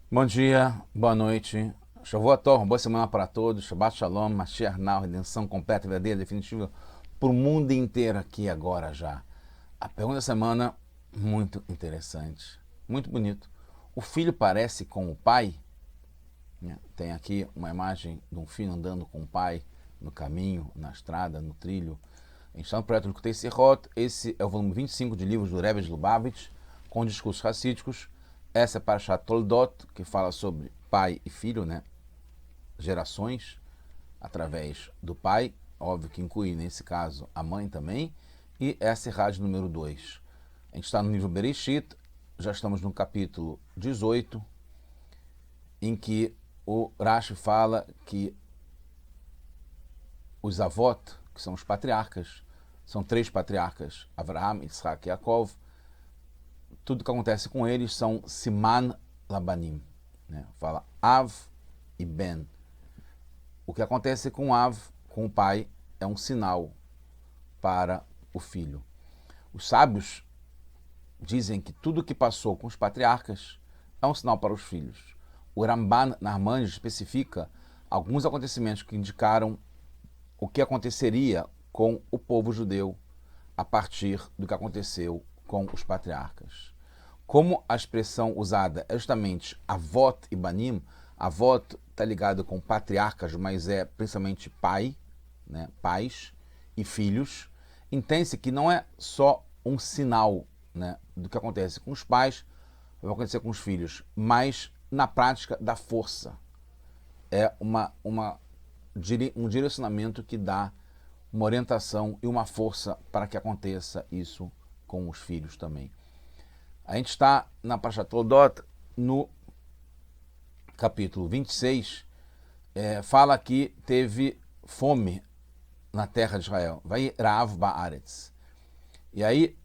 Bom dia, boa noite, Shavua Tov, boa semana para todos, Shabbat Shalom, Mashiach Now, redenção completa, verdadeira, definitiva, para o mundo inteiro aqui agora já. A pergunta da semana, muito interessante, muito bonito. O filho parece com o pai? Tem aqui uma imagem de um filho andando com o pai no caminho, na estrada, no trilho. A gente está no projeto Likutei Sirot, esse é o volume 25 de livros do Rebbe de Lubavitch, com discursos racídicos. Essa é para Parashat Toldot, que fala sobre pai e filho, gerações, através do pai, óbvio que inclui, nesse caso, a mãe também, e essa é a rádio número 2. A gente está no livro Bereshit, já estamos no capítulo 18, em que o Rashi fala que os avot, que são os patriarcas, são 3 patriarcas, Avraham, Yitzhak e Yaakov. Tudo que acontece com eles são Siman Labanim. Fala Av e Ben. O que acontece com Av, com o pai, é um sinal para o filho. Os sábios dizem que tudo que passou com os patriarcas é um sinal para os filhos. O Ramban Narmanides especifica alguns acontecimentos que indicaram o que aconteceria com o povo judeu a partir do que aconteceu com os patriarcas. Como a expressão usada é justamente avot e banim, avot está ligado com patriarcas, mas é principalmente pai, pais e filhos, entende-se que não é só um sinal do que acontece com os pais, vai acontecer com os filhos, mas na prática da força. É um direcionamento que dá uma orientação e uma força para que aconteça isso com os filhos também. A gente está na Parashat Toldot, no capítulo 26, fala que teve fome na terra de Israel. Vai Rav Baaretz. E aí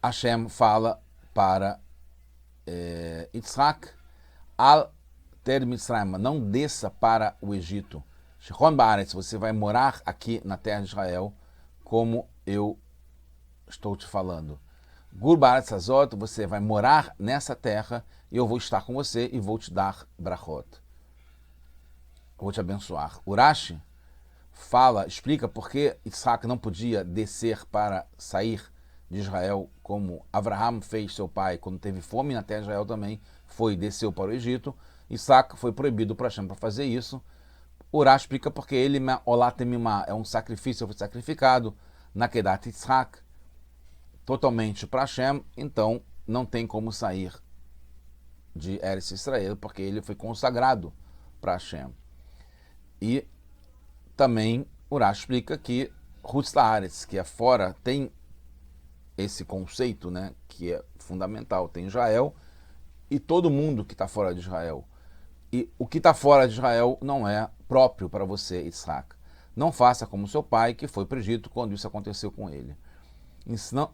Hashem fala para Yitzhak, Al ter Mitzrayim, não desça para o Egito. Shechon Baaretz, você vai morar aqui na terra de Israel, como eu estou te falando. Gur Baaretz Hazot, você vai morar nessa terra e eu vou estar com você e vou te dar brachot. Vou te abençoar. Urashi explica por que Isaac não podia descer para sair de Israel, como Avraham fez seu pai quando teve fome na terra de Israel também, desceu para o Egito. Isaac foi proibido por Hashem para fazer isso. Urashi explica porque ele, é um sacrifício, foi sacrificado na Kedat Yitzhak, totalmente para Hashem, então não tem como sair de Eretz Israel, porque ele foi consagrado para Hashem. E também Urash explica que Hutz La'aretz, que é fora, tem esse conceito, que é fundamental. Tem Israel e todo mundo que está fora de Israel. E o que está fora de Israel não é próprio para você, Yitzhak. Não faça como seu pai, que foi para o Egito quando isso aconteceu com ele.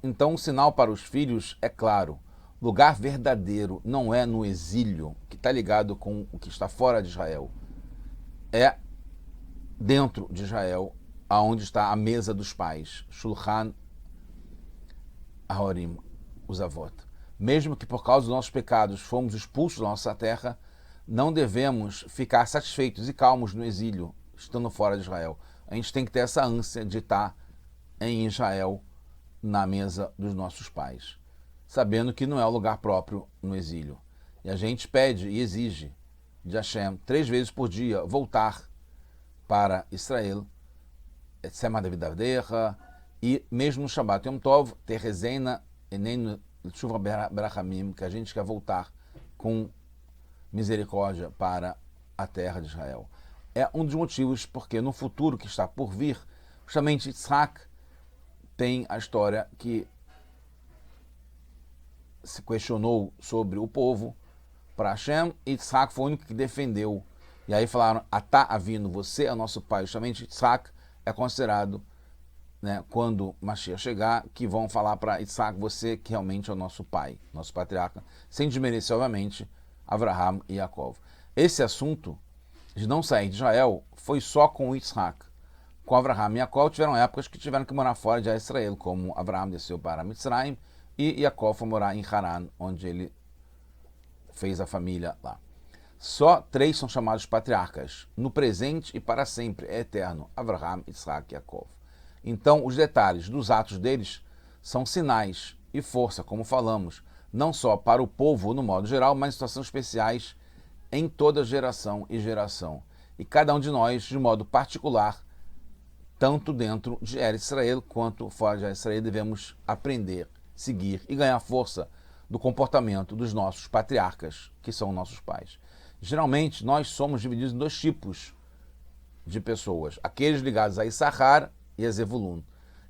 Então, o sinal para os filhos é claro. Lugar verdadeiro não é no exílio, que está ligado com o que está fora de Israel. É dentro de Israel, aonde está a mesa dos pais, Shulchan Aharim, os avot. Mesmo que por causa dos nossos pecados fomos expulsos da nossa terra, não devemos ficar satisfeitos e calmos no exílio, estando fora de Israel. A gente tem que ter essa ânsia de estar em Israel, na mesa dos nossos pais, sabendo que não é o lugar próprio no exílio. E a gente pede e exige de Hashem 3 vezes por dia voltar para Israel, e mesmo no Shabbat Yom Tov, ter rezena enen tshuva berachamim, que a gente quer voltar com misericórdia para a terra de Israel. É um dos motivos porque no futuro que está por vir, justamente Yitzhak tem a história que se questionou sobre o povo para Hashem, e Yitzhak foi o único que defendeu. E aí falaram, Atá Avinu, você é nosso pai. Justamente Yitzhak é considerado, quando Mashiach chegar, que vão falar para Yitzhak, você que realmente é o nosso pai, nosso patriarca, sem desmerecer, obviamente, Avraham e Yaakov. Esse assunto de não sair de Israel foi só com Yitzhak. Com Avraham e Yaakov tiveram épocas que tiveram que morar fora de Israel, como Avraham desceu para Mitzrayim e Yaakov foi morar em Haran, onde ele fez a família lá. Só 3 são chamados patriarcas, no presente e para sempre, é eterno, Avraham, Isaac e Yaakov. Então, os detalhes dos atos deles são sinais e força, como falamos, não só para o povo no modo geral, mas em situações especiais em toda geração e geração. E cada um de nós, de modo particular, tanto dentro de Eretz Israel quanto fora de Eretz Israel, devemos aprender, seguir e ganhar força do comportamento dos nossos patriarcas, que são nossos pais. Geralmente, nós somos divididos em 2 tipos de pessoas. Aqueles ligados a Issachar e a Zevulun.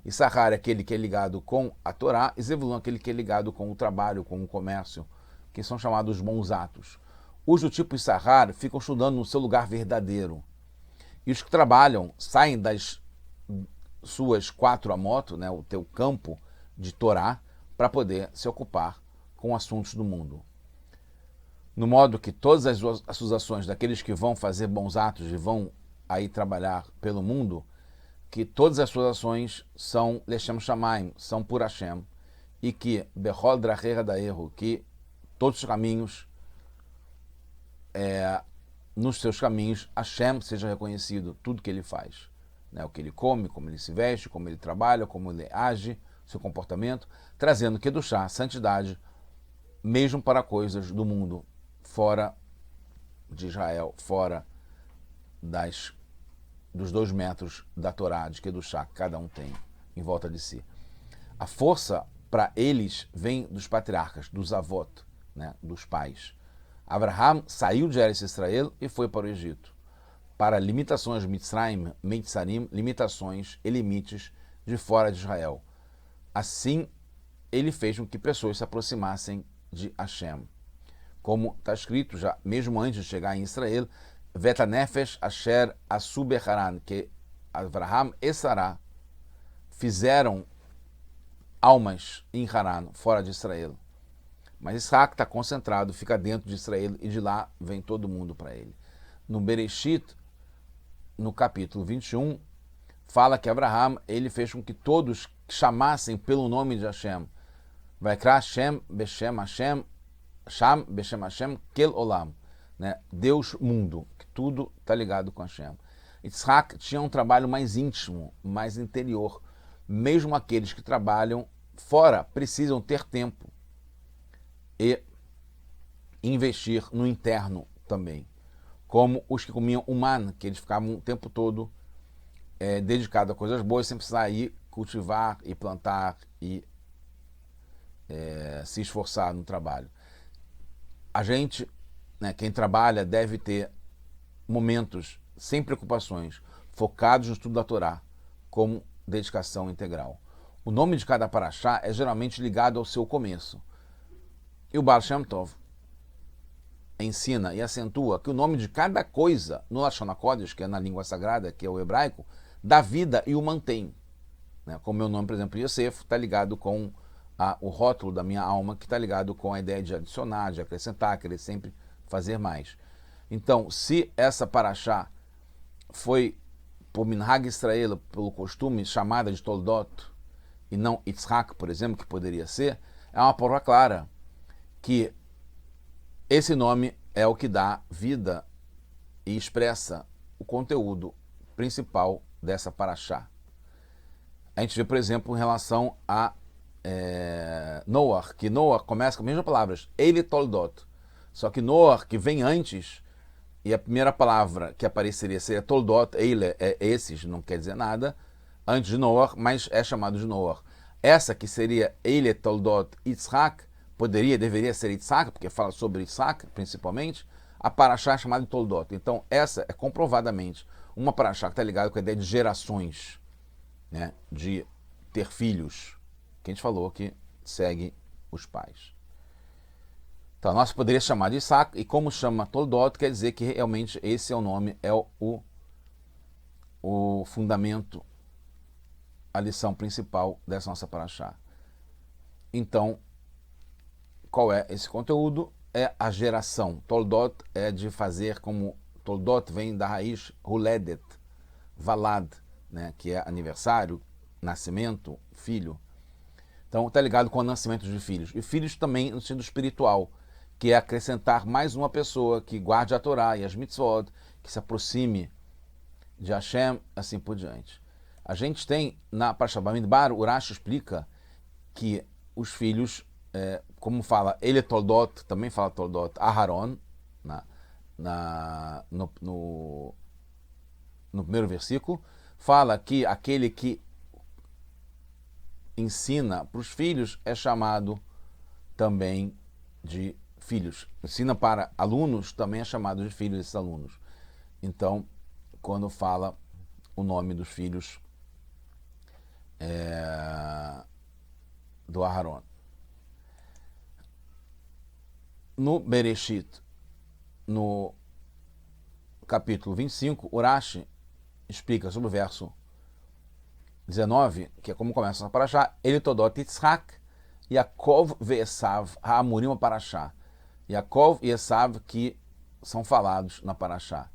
Issachar é aquele que é ligado com a Torá, e Zevulun é aquele que é ligado com o trabalho, com o comércio, que são chamados bons atos. Os do tipo Issachar ficam estudando no seu lugar verdadeiro. E os que trabalham saem das suas 4 amot, né, o teu campo de Torá, para poder se ocupar com assuntos do mundo. No modo que todas as suas ações daqueles que vão fazer bons atos e vão aí trabalhar pelo mundo, que todas as suas ações são Leshem Shamaim, são por Hashem, e que Bechol Dracheira da Erro, que todos os caminhos, nos seus caminhos, Hashem seja reconhecido, tudo que ele faz. Né? O que ele come, como ele se veste, como ele trabalha, como ele age, seu comportamento, trazendo Kedushá, santidade, mesmo para coisas do mundo, fora de Israel, fora dos 2 metros da Torá, de Kedushá, que cada um tem em volta de si. A força para eles vem dos patriarcas, dos avot, né, dos pais. Abraham saiu de Eretz Israel e foi para o Egito, para limitações Mitzrayim, Meitzarim, limitações e limites de fora de Israel. Assim, ele fez com que pessoas se aproximassem de Hashem. Como está escrito já, mesmo antes de chegar em Israel, Vetanefesh Asher Asu Haran, que Abraham e Sará fizeram almas em Haran, fora de Israel. Mas Isaac está concentrado, fica dentro de Israel e de lá vem todo mundo para ele. No Bereshit, no capítulo 21, fala que Abraham ele fez com que todos chamassem pelo nome de Hashem. Vaikra Hashem Beshem Hashem, Sham Beshem Hashem Kel Olam. Né? Deus mundo, que tudo está ligado com Hashem. Isaac tinha um trabalho mais íntimo, mais interior. Mesmo aqueles que trabalham fora precisam ter tempo e investir no interno também. Como os que comiam man, que eles ficavam o tempo todo dedicados a coisas boas, sem precisar ir cultivar e plantar e se esforçar no trabalho. A gente, né, quem trabalha, deve ter momentos sem preocupações, focados no estudo da Torá, como dedicação integral. O nome de cada paraxá é geralmente ligado ao seu começo. E o Baal Shem Tov ensina e acentua que o nome de cada coisa no Lashon HaKodesh, que é na língua sagrada, que é o hebraico, dá vida e o mantém. Né? Como meu nome, por exemplo, Yosef, está ligado com o rótulo da minha alma, que está ligado com a ideia de adicionar, de acrescentar, querer sempre fazer mais. Então, se essa paraxá foi por Minhag Israel, pelo costume chamada de Toldot, e não Yitzhak, por exemplo, que poderia ser, é uma prova clara que esse nome é o que dá vida e expressa o conteúdo principal dessa paraxá. A gente vê, por exemplo, em relação a Noah, que Noah começa com as mesmas palavras, Ele Toldot. Só que Noah, que vem antes, e a primeira palavra que apareceria seria Toldot, Ele é esses, não quer dizer nada, antes de Noah, mas é chamado de Noah. Essa que seria Ele Toldot Yitzhak, deveria ser Yitzhak, porque fala sobre Yitzhak, principalmente, a paraxá é chamada de Toldot. Então, essa é comprovadamente uma paraxá que está ligada com a ideia de gerações, né, de ter filhos, que a gente falou que segue os pais. Então, nós poderíamos chamar de Isaac, e como chama Toldot, quer dizer que realmente esse é o nome, é o fundamento, a lição principal dessa nossa paraxá. Então, qual é esse conteúdo? É a geração. Toldot é de fazer como... Toldot vem da raiz Huledet, Valad, né, que é aniversário, nascimento, filho. Então, está ligado com o nascimento de filhos. E filhos também no sentido espiritual, que é acrescentar mais uma pessoa que guarde a Torá e as mitzvot, que se aproxime de Hashem, assim por diante. A gente tem, na Parashat Bamidbar, o Rashi explica que os filhos, como fala, ele é Toldot, também fala Toldot, Aharon, no primeiro versículo, fala que aquele que ensina para os filhos é chamado também de filhos. Ensina para alunos, também é chamado de filhos desses alunos. Então, quando fala o nome dos filhos do Aharon. No Bereshit, no capítulo 25, Urashi explica sobre o verso 19, que é como começa a Parashá, Ele Todot Yitzhak, Yaakov ve Esav, Ha'amurim Parashá. Yaakov e Esav que são falados na Parashá.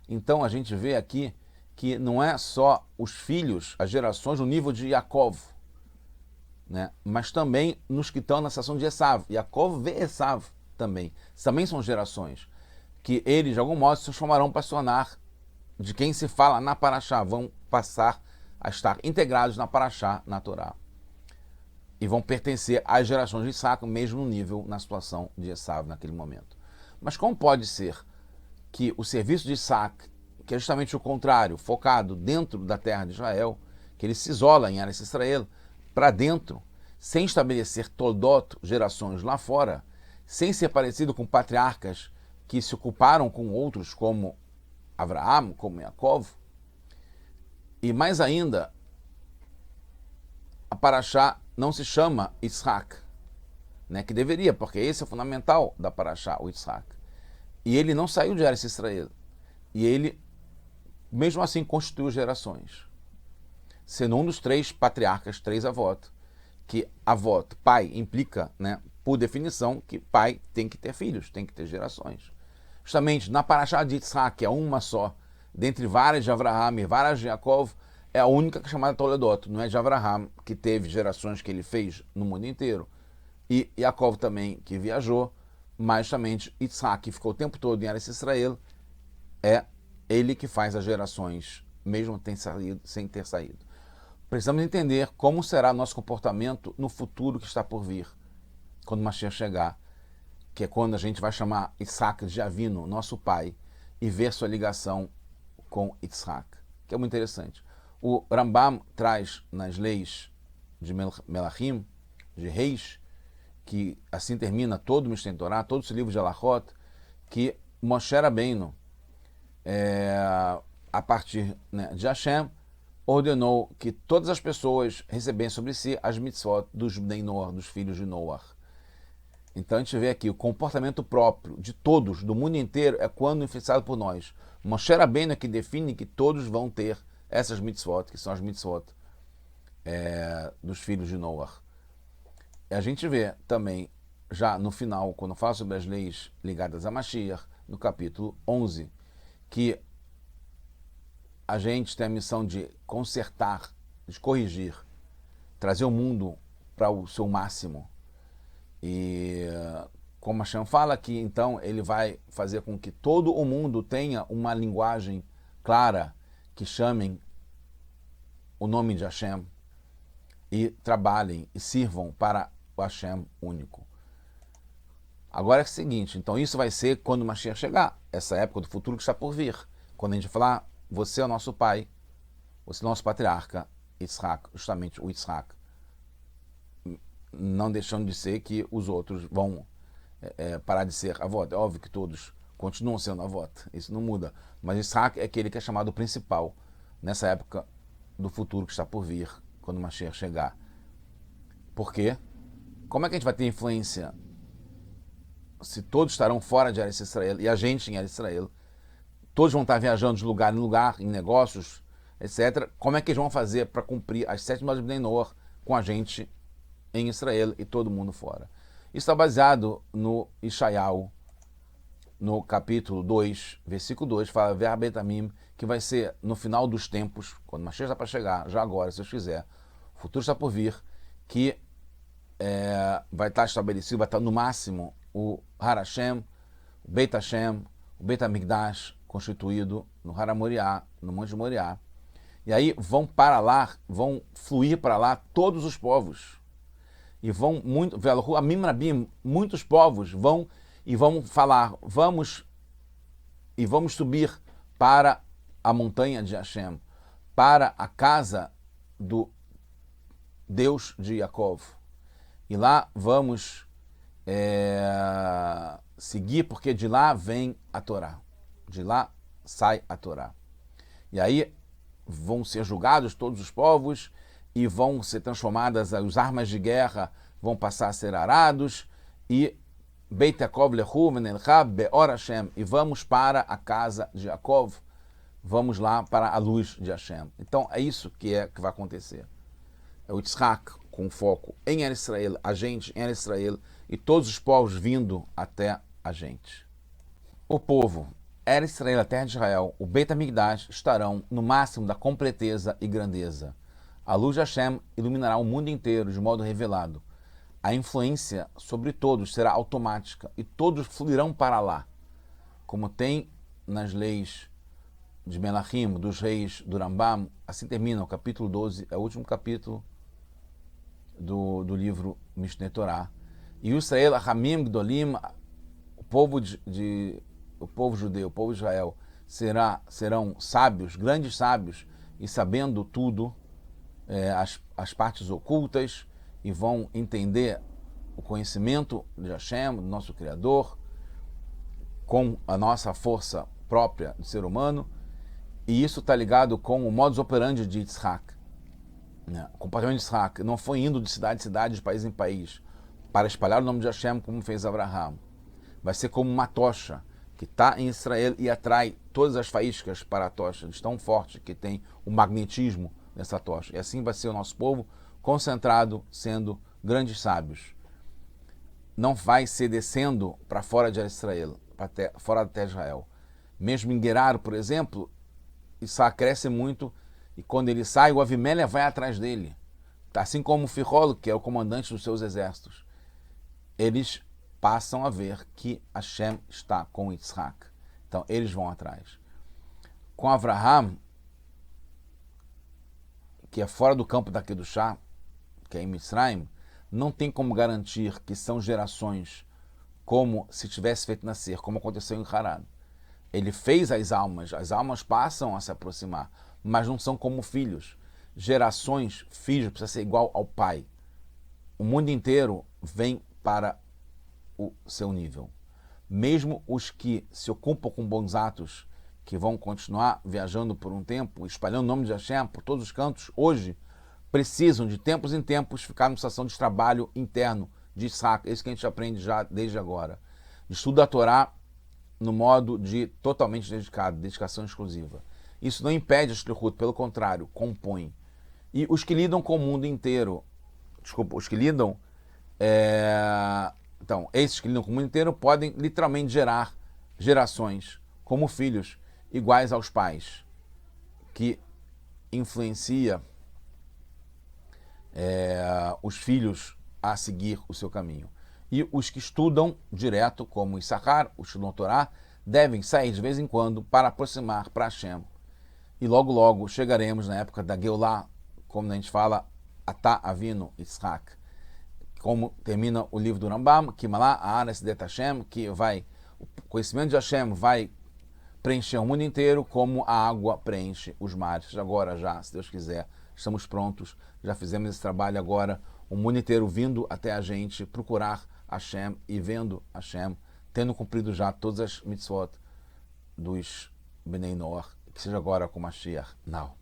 Então a gente vê aqui que não é só os filhos, as gerações no nível de Yaakov, né? Mas também nos que estão na seção de Esav. Yaakov ve Esav também são gerações que eles, de algum modo, se transformarão para se tornar de quem se fala na Parashá, vão passar a estar integrados na Parashá, na Torá. E vão pertencer às gerações de Isaac, mesmo no nível, na situação de Esav naquele momento. Mas como pode ser que o serviço de Isaac, que é justamente o contrário, focado dentro da terra de Israel, que ele se isola em Eretz Israel, para dentro, sem estabelecer Toldot, gerações lá fora, sem ser parecido com patriarcas que se ocuparam com outros, como Abraão, como Yaakov, e mais ainda, a Parashá não se chama Yitzhak, né, que deveria, porque esse é o fundamental da Parashá, o Yitzhak. E ele não saiu de Eretz Israel. E ele, mesmo assim, constituiu gerações. Sendo um dos três patriarcas, três avós, que avó, pai, implica, né, por definição, que pai tem que ter filhos, tem que ter gerações. Justamente na Parashá de Yitzhak, que é uma só, dentre várias de Avraham e várias de Yaakov, é a única que é chamada Toledot, não é de Avraham, que teve gerações que ele fez no mundo inteiro, e Yaakov também, que viajou, mas justamente Yitzhak, que ficou o tempo todo em Eretz Israel, é ele que faz as gerações, mesmo sem ter saído. Precisamos entender como será nosso comportamento no futuro que está por vir, quando Mashiach chegar, que é quando a gente vai chamar Isaac de Avino, nosso pai, e ver sua ligação com Yitzhak, que é muito interessante. O Rambam traz nas leis de Melachim, de reis, que assim termina todo o Mishneh Torah, todo esse livro de Alachot, que Moshe Rabbeinu, a partir, né, de Hashem, ordenou que todas as pessoas recebessem sobre si as mitzvot dos Bnei Noach, dos filhos de Noach. Então a gente vê aqui o comportamento próprio de todos, do mundo inteiro, é quando influenciado por nós. Moshe Rabbeinu é que define que todos vão ter essas mitzvot, que são as mitzvot dos filhos de Noach. E a gente vê também, já no final, quando fala sobre as leis ligadas a Mashiach, no capítulo 11, que a gente tem a missão de consertar, de corrigir, trazer o mundo para o seu máximo. E como Hashem fala aqui, então ele vai fazer com que todo o mundo tenha uma linguagem clara, que chamem o nome de Hashem e trabalhem e sirvam para o Hashem único. Agora é o seguinte, então isso vai ser quando o Mashiach chegar, essa época do futuro que está por vir. Quando a gente falar, você é o nosso pai, você é o nosso patriarca, Yitzhak, justamente o Yitzhak. Não deixando de ser que os outros vão parar de ser avó. É óbvio que todos continuam sendo avó, isso não muda. Mas Yitzhak é aquele que é chamado principal nessa época do futuro que está por vir, quando o Mashiach chegar. Por quê? Como é que a gente vai ter influência se todos estarão fora de Eretz Israel e a gente em Eretz Israel? Todos vão estar viajando de lugar em lugar, em negócios, etc. Como é que eles vão fazer para cumprir as 7 normas de Bnei Noach com a gente em Israel e todo mundo fora? Isso está baseado no Ishayahu, no capítulo 2, versículo 2, fala Verbetamim, que vai ser no final dos tempos, quando Mashiach está para chegar, já agora, se Deus quiser, o futuro está por vir, que vai estar estabelecido, vai estar no máximo o Har Hashem, o Beit Hashem, o Beit HaMikdash, constituído no Har HaMoriá, no Monte Moriá. E aí vão para lá, vão fluir para lá todos os povos. E vão muitos povos vão e vão falar, vamos subir para a montanha de Hashem, para a casa do Deus de Yaakov. E lá vamos seguir, porque de lá vem a Torá. De lá sai a Torá. E aí vão ser julgados todos os povos e vão ser transformadas, as armas de guerra vão passar a ser arados, e Beit Yaakov lechu v'nelcha be'or Hashem, e vamos para a casa de Yaakov, vamos lá para a luz de Hashem. Então é isso que vai acontecer. É o Yitzhak com foco em Eretz Israel, a gente em Eretz Israel, e todos os povos vindo até a gente. O povo, Eretz Israel, a terra de Israel, o Beit HaMikdash estarão no máximo da completeza e grandeza. A luz de Hashem iluminará o mundo inteiro de modo revelado. A influência sobre todos será automática e todos fluirão para lá. Como tem nas leis de Melachim, dos reis do Rambam, assim termina o capítulo 12, é o último capítulo do livro Mishneh Torah. E o Israel, Hamim, Gdolim, o povo judeu, o povo de Israel, serão sábios, grandes sábios, e sabendo tudo, as partes ocultas, e vão entender o conhecimento de Hashem, do nosso Criador, com a nossa força própria de ser humano, e isso está ligado com o modus operandi de Yitzhak. O comportamento de Yitzhak não foi indo de cidade em cidade, de país em país, para espalhar o nome de Hashem como fez Abraham. Vai ser como uma tocha que está em Israel e atrai todas as faíscas para a tocha, de tão forte que tem o magnetismo dessa tocha. E assim vai ser o nosso povo concentrado, sendo grandes sábios. Não vai ser descendo para fora de Israel, fora da terra de Israel. Mesmo em Gerar, por exemplo, Isaac cresce muito, e quando ele sai, o Avimelech vai atrás dele. Assim como o Fichol, que é o comandante dos seus exércitos. Eles passam a ver que Hashem está com Yitzhak. Então, eles vão atrás. Com Avraham, que é fora do campo da Kedushá, que é em Mitzrayim, não tem como garantir que são gerações como se tivesse feito nascer, como aconteceu em Haran. Ele fez as almas passam a se aproximar, mas não são como filhos. Gerações, filhos, precisa ser igual ao pai. O mundo inteiro vem para o seu nível. Mesmo os que se ocupam com bons atos, que vão continuar viajando por um tempo, espalhando o nome de Hashem por todos os cantos, hoje precisam de tempos em tempos ficar numa situação de trabalho interno, de Isaac, isso que a gente aprende já desde agora. De estudo da Torá no modo de totalmente dedicado, dedicação exclusiva. Isso não impede a shlichut, pelo contrário, compõe. E os que lidam com o mundo inteiro, os que lidam, então, esses que lidam com o mundo inteiro podem literalmente gerar gerações como filhos iguais aos pais, que influencia os filhos a seguir o seu caminho. E os que estudam direto, como Issachar, os que estudam Torá, devem sair de vez em quando para aproximar para Hashem. E logo, logo chegaremos na época da Geulah, como a gente fala, Atá Avinu Yitzhak. Como termina o livro do Rambam, que Malá Haaretz Det Hashem, que o conhecimento de Hashem vai preencher o mundo inteiro, como a água preenche os mares. Agora já, se Deus quiser, estamos prontos, já fizemos esse trabalho agora, o mundo inteiro vindo até a gente, procurar Hashem e vendo Hashem, tendo cumprido já todas as mitzvot dos Bnei Noach, que seja agora com Mashiach, now.